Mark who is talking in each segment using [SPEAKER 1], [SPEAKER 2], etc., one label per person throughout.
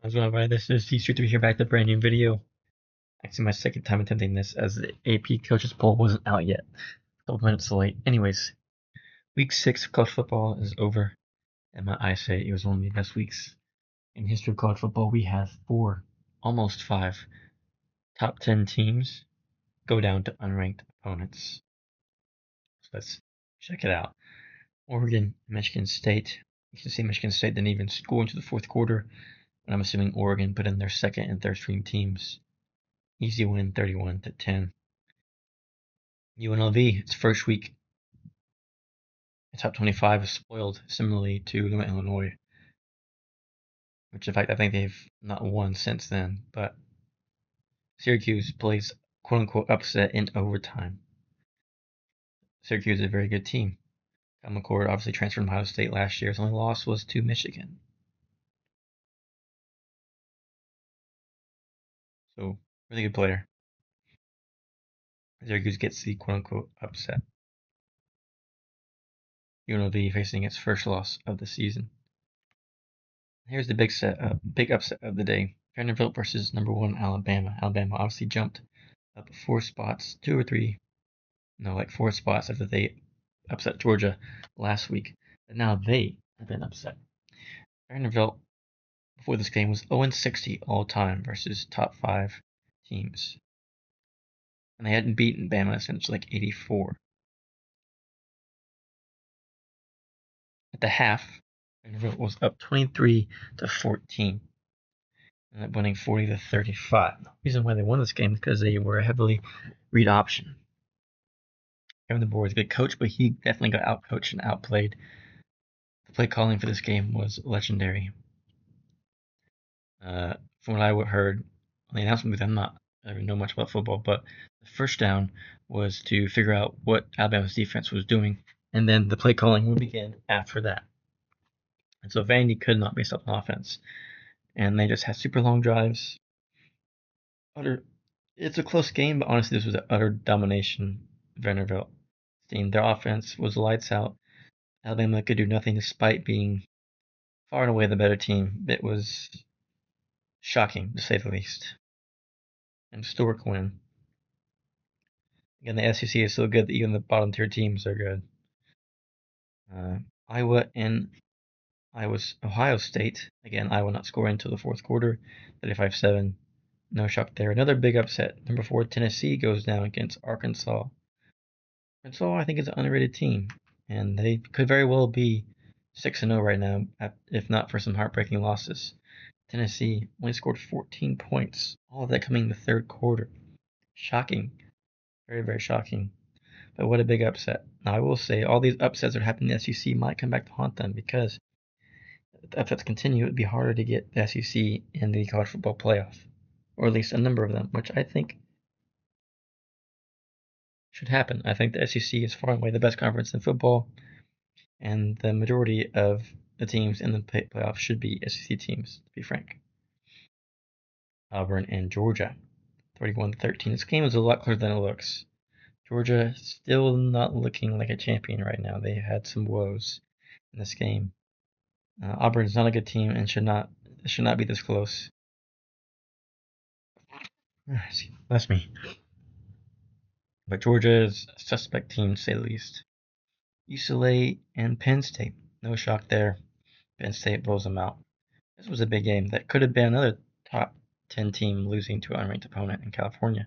[SPEAKER 1] How's it going, everybody? This is C3 here back with a brand new video. Actually, my second time attempting this as the AP Coaches Poll wasn't out yet. A couple minutes late. Anyways, week 6 of college football is over, and my eyes say it was one of the best weeks in the history of college football. We had 4, almost 5, top 10 teams go down to unranked opponents. So let's check it out. Oregon, Michigan State. You can see Michigan State didn't even score into the fourth quarter, and I'm assuming Oregon put in their second and third string teams. Easy win, 31-10. UNLV, its first week, the top 25 is spoiled, similarly to Illinois, which in fact I think they've not won since then. But Syracuse plays quote unquote upset in overtime. Syracuse is a very good team. Kyle McCord obviously transferred from Ohio State last year. His only loss was to Michigan. So, really good player. Syracuse gets the quote unquote upset. UNLV facing its first loss of the season. Here's the big upset of the day. Vanderbilt versus number 1 Alabama. Alabama obviously jumped up 4 spots, 4 spots after they upset Georgia last week. But now they have been upset. Vanderbilt before this game was 0-60 all time versus top 5 teams. And they hadn't beaten Bama since like 84. At the half, Vanderbilt was up 23-14. And up winning 40-35. The reason why they won this game is because they were heavily read option. Kevin DeBoer is a good coach, but he definitely got outcoached and outplayed. The play calling for this game was legendary. From what I heard on the announcement booth, I don't know much about football, but the first down was to figure out what Alabama's defense was doing, and then the play calling would begin after that. And so Vandy could not base up on offense, and they just had super long drives. It's a close game, but honestly, this was an utter domination of Vanderbilt team. Their offense was lights out. Alabama could do nothing despite being far and away the better team. It was shocking, to say the least. And historic win. Again, the SEC is so good that even the bottom tier teams are good. Iowa and Ohio State. Again, Iowa not scoring until the fourth quarter, 35-7. No shock there. Another big upset. Number 4, Tennessee goes down against Arkansas. Arkansas, I think, is an underrated team, and they could very well be 6-0 right now, if not for some heartbreaking losses. Tennessee only scored 14 points, all of that coming in the third quarter. Shocking. Very, very shocking. But what a big upset. Now, I will say, all these upsets that are happening in the SEC might come back to haunt them, because if the upsets continue, it would be harder to get the SEC in the college football playoff, or at least a number of them, which I think should happen. I think the SEC is far and away the best conference in football, and the majority of the teams in the playoffs should be SEC teams, to be frank. Auburn and Georgia, 31-13. This game is a lot closer than it looks. Georgia still not looking like a champion right now. They had some woes in this game. Auburn is not a good team and should not be this close. Bless me. But Georgia is a suspect team, to say the least. UCLA and Penn State. No shock there. Penn State blows them out. This was a big game. That could have been another top 10 team losing to an unranked opponent in California.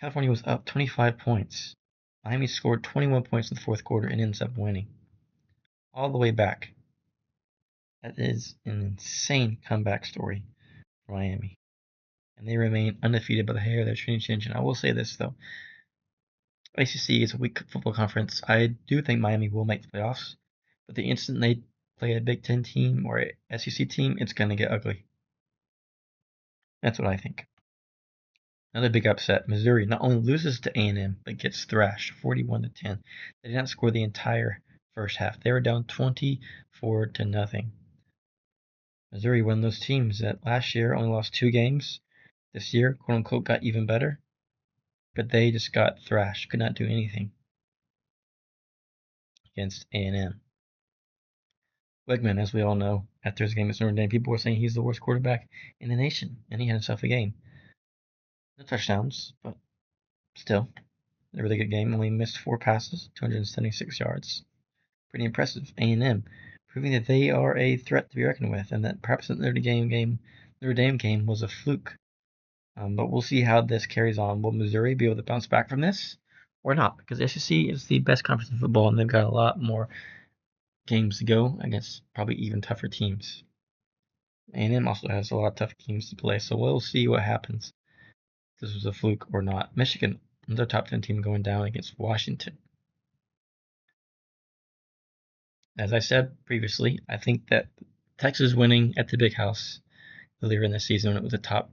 [SPEAKER 1] California was up 25 points. Miami scored 21 points in the fourth quarter and ends up winning. All the way back. That is an insane comeback story for Miami. And they remain undefeated by the hair of their chin. I will say this, though. ACC is a weak football conference. I do think Miami will make the playoffs. But the instant they play a Big Ten team or a SEC team, it's going to get ugly. That's what I think. Another big upset. Missouri not only loses to A&M, but gets thrashed 41-10. They did not score the entire first half. They were down 24-0. Missouri, one of those teams that last year only lost 2 games. This year, quote unquote, got even better. But they just got thrashed. Could not do anything against A&M. Wegman, as we all know, after his game against Notre Dame, people were saying he's the worst quarterback in the nation, and he had himself a game. No touchdowns, but still, a really good game. Only missed 4 passes, 276 yards. Pretty impressive. A&M, proving that they are a threat to be reckoned with, and that perhaps the Notre Dame game was a fluke. But we'll see how this carries on. Will Missouri be able to bounce back from this or not? Because the SEC is the best conference in football, and they've got a lot more games to go against probably even tougher teams. A&M also has a lot of tough teams to play, so we'll see what happens. If this was a fluke or not. Michigan, another top 10 team going down against Washington. As I said previously, I think that Texas winning at the Big House earlier in the season when it was a top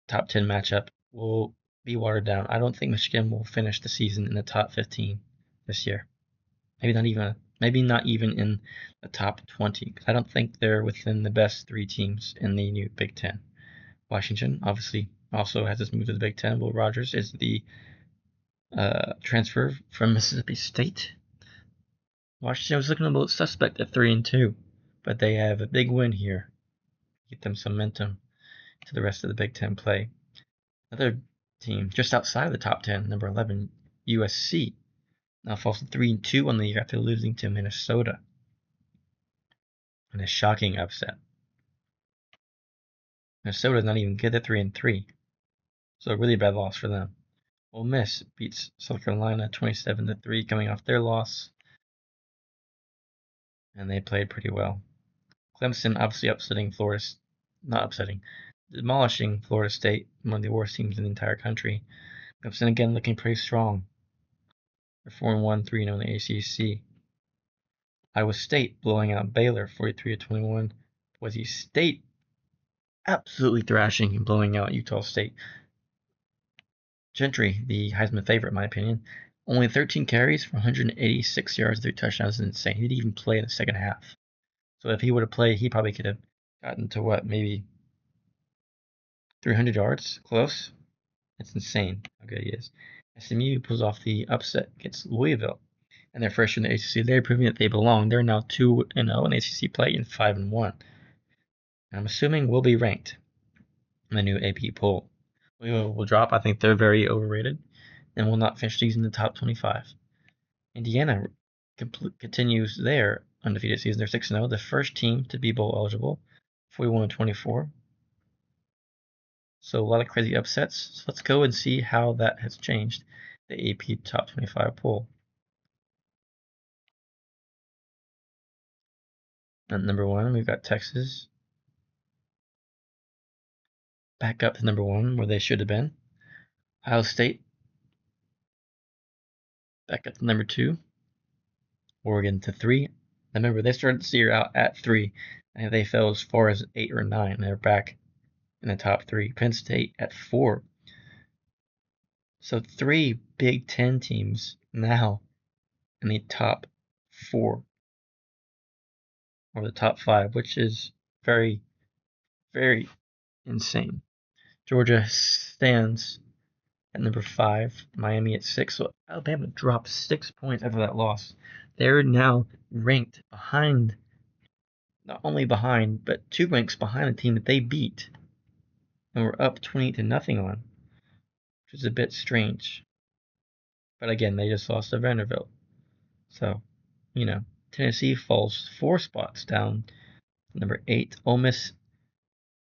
[SPEAKER 1] 10 matchup will be watered down. I don't think Michigan will finish the season in the top 15 this year. Maybe not even in the top 20. I don't think they're within the best 3 teams in the new Big Ten. Washington obviously also has this move to the Big Ten. Will Rogers is the transfer from Mississippi State. Washington was looking a little suspect at 3-2, but they have a big win here. Get them some momentum to the rest of the Big Ten play. Another team just outside of the top 10, number 11, USC, now falls to 3-2 on the year after losing to Minnesota in a shocking upset. Minnesota's not even good at 3-3, so a really bad loss for them. Ole Miss beats South Carolina 27-3, coming off their loss, and they played pretty well. Clemson obviously demolishing Florida State, one of the worst teams in the entire country. Clemson again looking pretty strong. They're 4-1, 3-0 in the ACC. Iowa State blowing out Baylor 43-21. Boise State absolutely thrashing and blowing out Utah State. Gentry, the Heisman favorite in my opinion, only 13 carries for 186 yards, 3 touchdowns is insane. He didn't even play in the second half. So if he would have played, he probably could have gotten to maybe 300 yards? Close? It's insane how good he is. SMU pulls off the upset against Louisville. And their first year in the ACC, they're proving that they belong. They're now 2-0 in ACC play and 5-1. And I'm assuming we'll be ranked in the new AP poll. We will drop. I think they're very overrated and will not finish season in the top 25. Indiana continues their undefeated season. They're 6-0, the first team to be bowl eligible, 41-24. So a lot of crazy upsets. So let's go and see how that has changed the AP top 25 poll. At number 1, we've got Texas. Back up to number 1, where they should have been. Ohio State. Back up to number 2. Oregon to 3. Remember, they started the year out at 3, and they fell as far as 8 or 9. And they're back in the top 3. Penn State at 4. So 3 Big Ten teams now in the top 4 or the top 5, which is very, very insane. Georgia stands at number 5, Miami at 6. So Alabama dropped 6 points after that loss. They're now ranked behind, not only behind, but 2 ranks behind the team that they beat and were up 28-0 on, which is a bit strange. But again, they just lost to Vanderbilt. So, Tennessee falls 4 spots down. Number 8, Ole Miss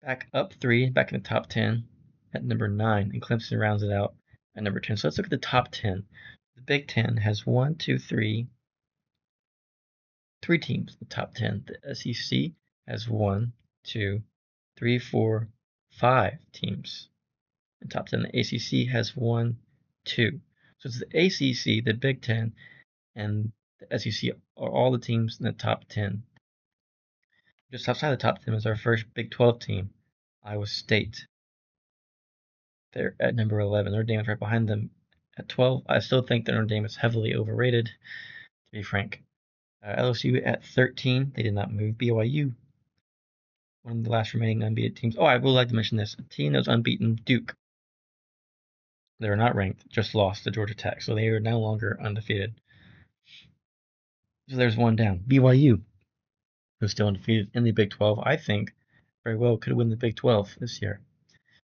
[SPEAKER 1] back up 3, back in the top 10 at number 9, and Clemson rounds it out at number 10. So let's look at the top 10. The Big Ten has 3 teams in the top 10. The SEC has 1, 2, 3, 4, 5 teams in the top 10. The ACC has 1, 2. So it's the ACC, the Big Ten, and the SEC are all the teams in the top 10. Just outside the top 10 is our first Big 12 team, Iowa State. They're at number 11. Notre Dame is right behind them at 12. I still think that Notre Dame is heavily overrated, to be frank. LSU at 13. They did not move. BYU, one of the last remaining unbeaten teams. Oh, I would like to mention this. A team that was unbeaten, Duke. They are not ranked, just lost to Georgia Tech. So they are no longer undefeated. So there's one down. BYU. who's still undefeated in the Big 12, I think very well could win the Big 12 this year.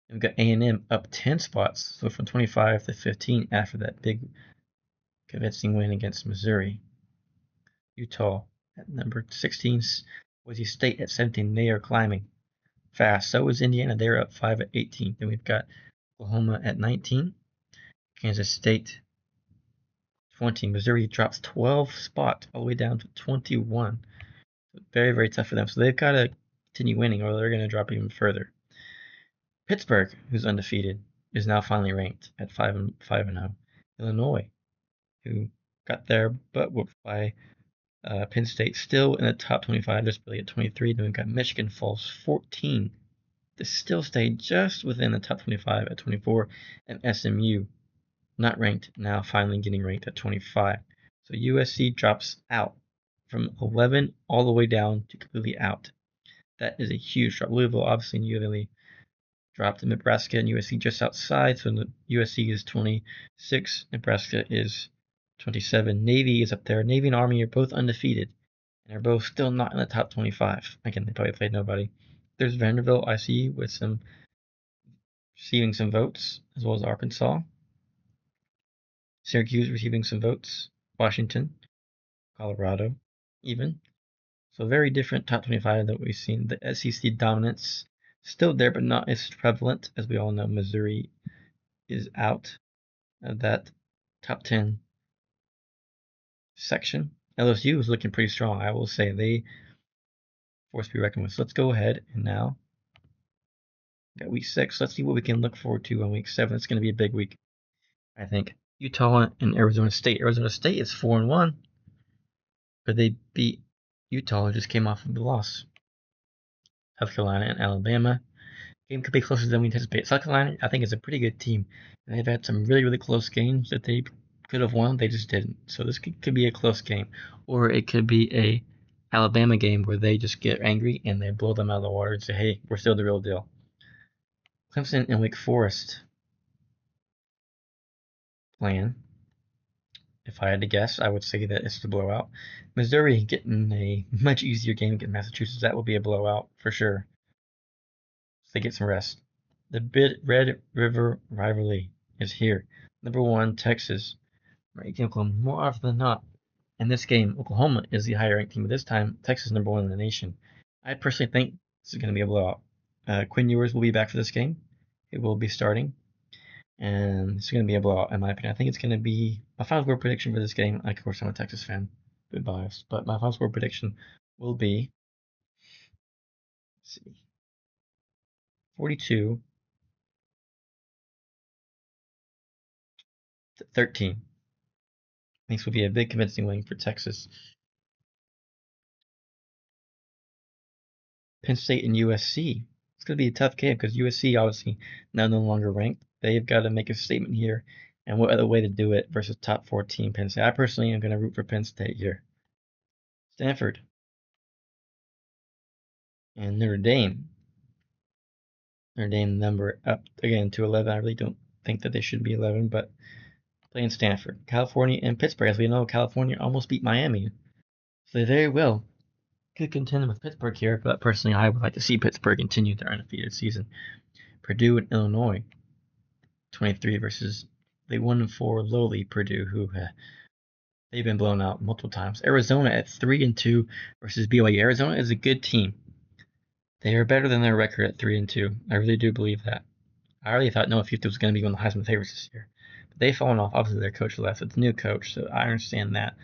[SPEAKER 1] And we've got A&M up 10 spots, so from 25 to 15 after that big convincing win against Missouri. Utah at number 16, Boise State at 17. They are climbing fast. So is Indiana. They're up 5 at 18. Then we've got Oklahoma at 19. Kansas State 20. Missouri drops 12 spots all the way down to 21. Very, very tough for them. So they've got to continue winning or they're going to drop even further. Pittsburgh, who's undefeated, is now finally ranked at 5-0. Illinois, who got their butt whooped by Penn State, still in the top 25, just barely at 23. Then we've got Michigan falls 14 to still stay just within the top 25 at 24. And SMU, not ranked, now finally getting ranked at 25. So USC drops out from 11 all the way down to completely out. That is a huge drop. Louisville, obviously, newly dropped to Nebraska and USC just outside. So USC is 26, Nebraska is 27. Navy is up there. Navy and Army are both undefeated and are both still not in the top 25. Again, they probably played nobody. There's Vanderbilt, I see, with some receiving some votes, as well as Arkansas. Syracuse receiving some votes. Washington, Colorado, even. So very different top 25 that we've seen. The SEC dominance still there, but not as prevalent. As we all know, Missouri is out of that top 10 section. LSU is looking pretty strong, I will say. They force to be reckoned with. So let's go ahead and now got week 6. Let's see what we can look forward to on week 7. It's going to be a big week, I think. Utah and Arizona State. Arizona State is 4-1, but they beat Utah, who just came off of the loss. South Carolina and Alabama. Game could be closer than we anticipate. South Carolina, I think, is a pretty good team. And they've had some really, really close games that they could have won. They just didn't. So this could be a close game. Or it could be a Alabama game where they just get angry and they blow them out of the water and say, hey, we're still the real deal. Clemson and Wake Forest playing. If I had to guess, I would say that it's the blowout. Missouri getting a much easier game against Massachusetts. That will be a blowout for sure. So they get some rest. The Red River rivalry is here. Number 1, Texas. Ranked Oklahoma more often than not. In this game, Oklahoma is the higher ranked team, but this time, Texas is number 1 in the nation. I personally think this is going to be a blowout. Quinn Ewers will be back for this game. He will be starting. And it's going to be a blowout, in my opinion. I think it's going to be my final score prediction for this game. Of course, I'm a Texas fan, a bit biased, but my final score prediction will be, let's see, 42-13. I think this will be a big convincing win for Texas. Penn State and USC. It's going to be a tough game because USC obviously now no longer ranked. They've got to make a statement here, and what other way to do it versus top 14 Penn State. I personally am going to root for Penn State here. Stanford and Notre Dame. Notre Dame number up again to 11. I really don't think that they should be 11, but playing Stanford. California and Pittsburgh. As we know, California almost beat Miami. So they very well could contend with Pittsburgh here, but personally I would like to see Pittsburgh continue their undefeated season. Purdue and Illinois. 23 versus the 1-4 lowly Purdue, who they've been blown out multiple times. Arizona at 3-2 versus BYU. Arizona is a good team. They are better than their record at 3-2. I really do believe that. I really thought Noah Fifth was going to be one of the Heisman favorites this year. But they've fallen off. Obviously, their coach left. It's a new coach, so I understand that.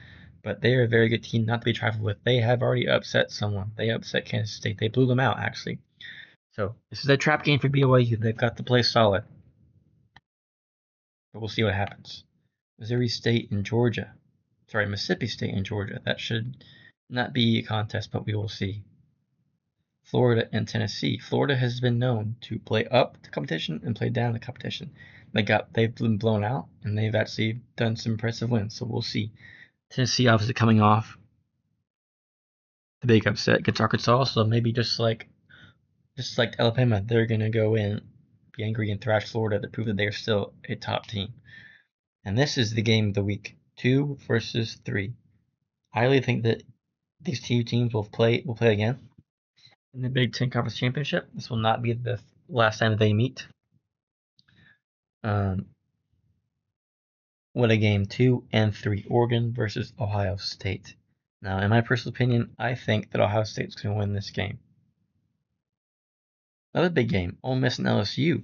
[SPEAKER 1] But they are a very good team, not to be trifled with. They have already upset someone. They upset Kansas State. They blew them out, actually. So this is a trap game for BYU. They've got to play solid. But we'll see what happens. Missouri State and Georgia. Sorry, Mississippi State and Georgia. That should not be a contest, but we will see. Florida and Tennessee. Florida has been known to play up the competition and play down the competition. They've been blown out, and they've actually done some impressive wins, so we'll see. Tennessee obviously coming off the big upset against Arkansas, so maybe just like Alabama, they're going to go in, be angry, and thrash Florida to prove that they're still a top team. And this is the game of the week, 2 versus 3. I really think that These two teams will play again in the Big Ten Conference Championship. This will not be the last time they meet. What a game! 2 and 3, Oregon versus Ohio State. Now, in my personal opinion, I think that Ohio State's going to win this game. Another big game, Ole Miss and LSU.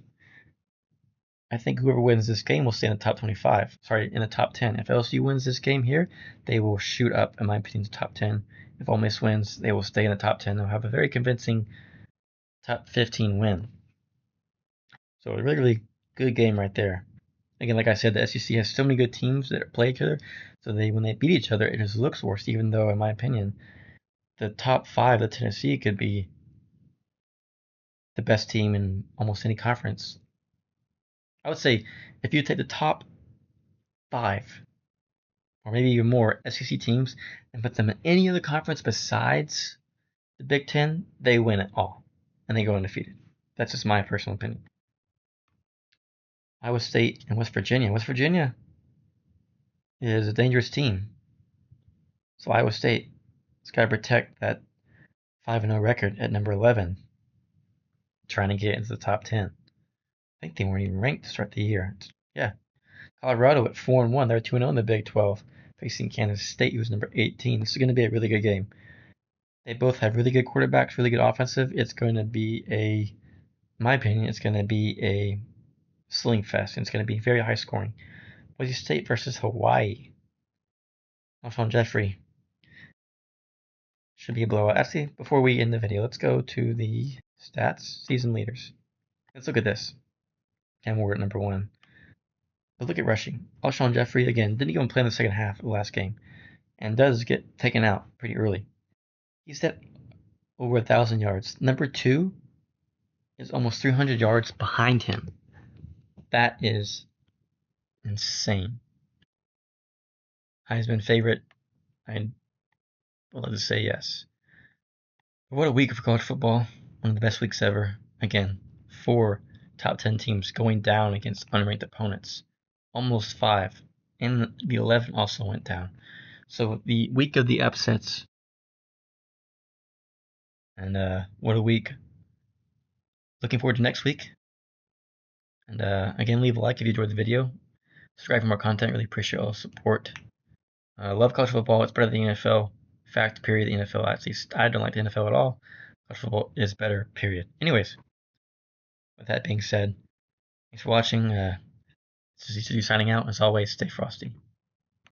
[SPEAKER 1] I think whoever wins this game will stay in the top 25. Sorry, in the top 10. If LSU wins this game here, they will shoot up, in my opinion, to top 10. If Ole Miss wins, they will stay in the top 10. They'll have a very convincing top 15 win. So a really, really good game right there. Again, like I said, the SEC has so many good teams that play each other, so when they beat each other, it just looks worse, even though, in my opinion, the top 5 of Tennessee could be the best team in almost any conference. I would say if you take the top 5, or maybe even more, SEC teams and put them in any other conference besides the Big Ten, they win it all, and they go undefeated. That's just my personal opinion. Iowa State and West Virginia. West Virginia is a dangerous team. So Iowa State has got to protect that 5-0 record at number 11, trying to get into the top 10. I think they weren't even ranked to start the year. Yeah. Colorado at 4-1. They're 2-0 in the Big 12, facing Kansas State, who's number 18. This is going to be a really good game. They both have really good quarterbacks, really good offensive. It's going to be in my opinion, it's going to be a sling fest, and it's going to be very high scoring. Boise State versus Hawaii. Alshon Jeffrey. Should be a blowout. Actually, before we end the video, let's go to the stats, season leaders. Let's look at this. And we're at number 1. But look at rushing. Alshon Jeffrey, again, didn't even play in the second half of the last game, and does get taken out pretty early. He's at over 1,000 yards. Number 2 is almost 300 yards behind him. That is insane. Heisman favorite, I would love to say yes. But what a week for college football. One of the best weeks ever. Again, 4 top 10 teams going down against unranked opponents. Almost 5. And the 11 also went down. So the week of the upsets. And what a week. Looking forward to next week. And again, leave a like if you enjoyed the video. Subscribe for more content. Really appreciate all the support. Love college football. It's better than the NFL. Fact, period. The NFL, at least I don't like the NFL at all. College football is better, period. Anyways, with that being said, thanks for watching. This is ECU signing out. As always, stay frosty.